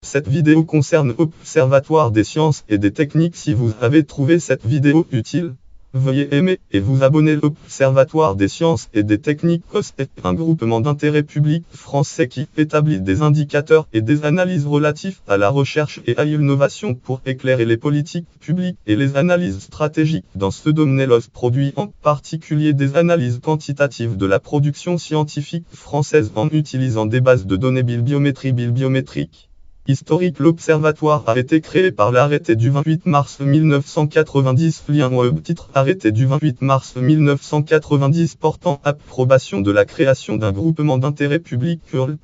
Cette vidéo concerne Observatoire des sciences et des techniques. Si vous avez trouvé cette vidéo utile, veuillez aimer et vous abonner. L'Observatoire des sciences et des techniques (OST) est un groupement d'intérêt public français qui établit des indicateurs et des analyses relatifs à la recherche et à l'innovation pour éclairer les politiques publiques et les analyses stratégiques dans ce domaine. L'OST produit en particulier des analyses quantitatives de la production scientifique française en utilisant des bases de données bibliométriques. Historique. L'Observatoire a été créé par l'arrêté du 28 mars 1990. Lien web. Titre. Arrêté du 28 mars 1990 portant approbation de la création d'un groupement d'intérêt public Url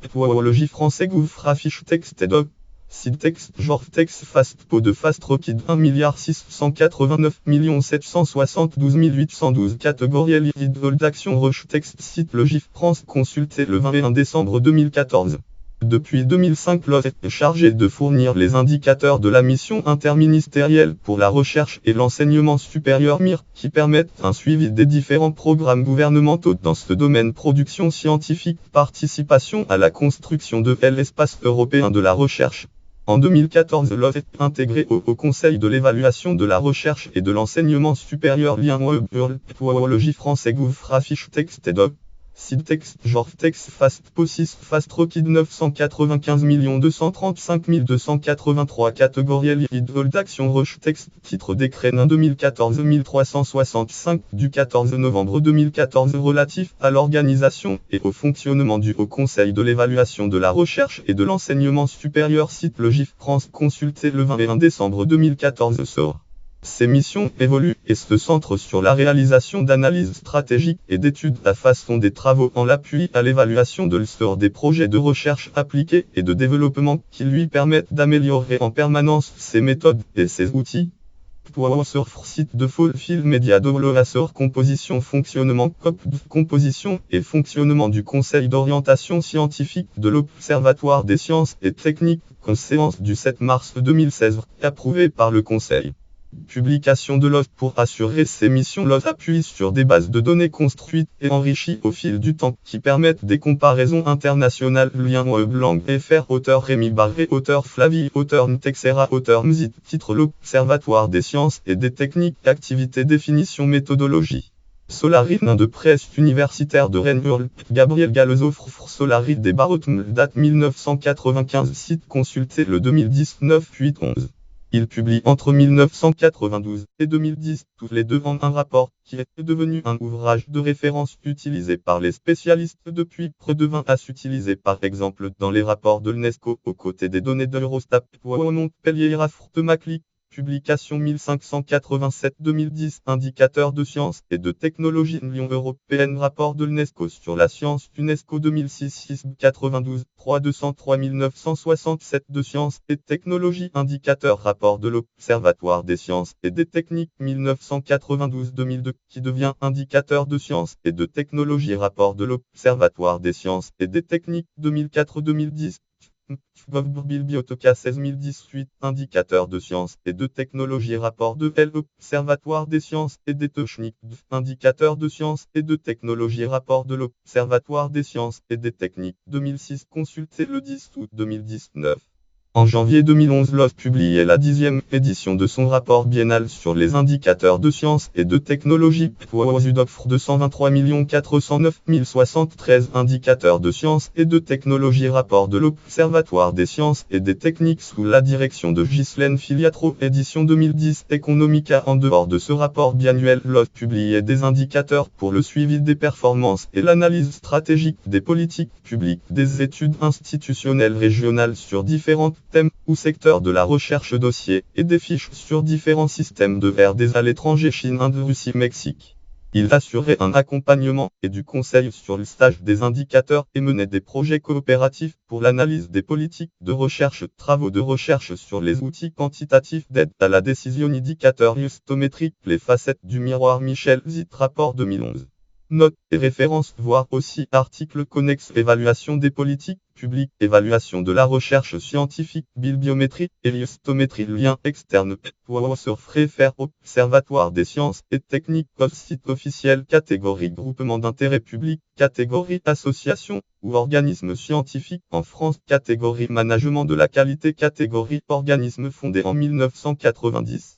français. Gouffre. Affiche texte et doc. Site texte. Genre texte. Fastpo de Fast Rocket 1 689 772 812. Catégoriel. D'action. Rush texte. Site. Le GIF France. Consulté le 21 décembre 2014. Depuis 2005, l'OST est chargé de fournir les indicateurs de la mission interministérielle pour la recherche et l'enseignement supérieur (MIR), qui permettent un suivi des différents programmes gouvernementaux dans ce domaine: production scientifique, participation à la construction de l'espace européen de la recherche. En 2014, l'OST est intégré au Conseil de l'évaluation de la recherche et de l'enseignement supérieur. Lien web. Url français. Gouffre. Affiche texte et doc. Site texte. Genre texte. Fastpo 6 Fast Rocket 995 235 283. Catégoriel. D'action. Rush texte. Titre. Décret NIN 2014-1365 du 14 novembre 2014 relatif à l'organisation et au fonctionnement du Haut Conseil de l'évaluation de la recherche et de l'enseignement supérieur. Site. Le GIF France. Consulté le 21 décembre 2014. Sort. Ces missions évoluent et se centrent sur la réalisation d'analyses stratégiques et d'études à façon des travaux en l'appui à l'évaluation de l'essor des projets de recherche appliquée et de développement qui lui permettent d'améliorer en permanence ses méthodes et ses outils. Site de Fulfil Media Developer. Composition fonctionnement composition et fonctionnement du Conseil d'orientation scientifique de l'Observatoire des sciences et techniques, séance du 7 mars 2016, approuvée par le Conseil. Publication de l'OST. Pour assurer ses missions, l'OST appuie sur des bases de données construites et enrichies au fil du temps qui permettent des comparaisons internationales. Lien web. Langue FR. Auteur Rémi Barré. Auteur Flavie. Auteur Ntexera. Auteur Mzit. Titre. L'Observatoire des sciences et des techniques. Activité. Définition. Méthodologie. Solaris. Nain de presse universitaire de Rennes. Url. Gabriel Gallezo. Solaris des Barottes. Date 1995. Site consulté le 2019 8-11. Il publie entre 1992 et 2010, tous les deux en un rapport, qui est devenu un ouvrage de référence utilisé par les spécialistes depuis près de 20 ans, utilisé par exemple dans les rapports de l'UNESCO, aux côtés des données d'Eurostat. Montpellier Raffort Macli. Publication 1587-2010. Indicateur de sciences et de technologie Union européenne. Rapport de l'UNESCO sur la science UNESCO 2006-692 3 967 de sciences et technologie. Indicateur. Rapport de l'Observatoire des sciences et des techniques 1992-2002 qui devient indicateur de sciences et de technologie. Rapport de l'Observatoire des sciences et des techniques 2004-2010. Bibliotheca 16018, indicateur de sciences et de technologie. Rapport de l'Observatoire des sciences et des techniques, indicateur de sciences et de technologie. Rapport de l'Observatoire des sciences et des techniques 2006, consulté le 10 août 2019. En janvier 2011, l'OST publiait la 10e édition de son rapport biennal sur les indicateurs de sciences et de technologie. UDOC offre 223 409 073 indicateurs de sciences et de technologie. Rapport de l'Observatoire des sciences et des techniques sous la direction de Ghislaine Filiatro, édition 2010. Economica. En dehors de ce rapport biannuel, l'OST publiait des indicateurs pour le suivi des performances et l'analyse stratégique des politiques publiques, des études institutionnelles régionales sur différentes thèmes ou secteurs de la recherche, dossiers et des fiches sur différents systèmes de RD à l'étranger: Chine, Inde, Russie, Mexique. Il assurait un accompagnement et du conseil sur le stage des indicateurs et menait des projets coopératifs pour l'analyse des politiques de recherche, travaux de recherche sur les outils quantitatifs d'aide à la décision, indicateurs justométriques, les facettes du miroir. Michel Zit. Rapport 2011. Notes et références, voir aussi articles connexes, évaluation des politiques publiques, évaluation de la recherche scientifique, bibliométrie, héliostométrie, lien externe, sur Fréfer, Observatoire des sciences et techniques, site officiel, catégorie groupement d'intérêt public, catégorie association ou organisme scientifique en France, catégorie management de la qualité, catégorie organisme fondé en 1990.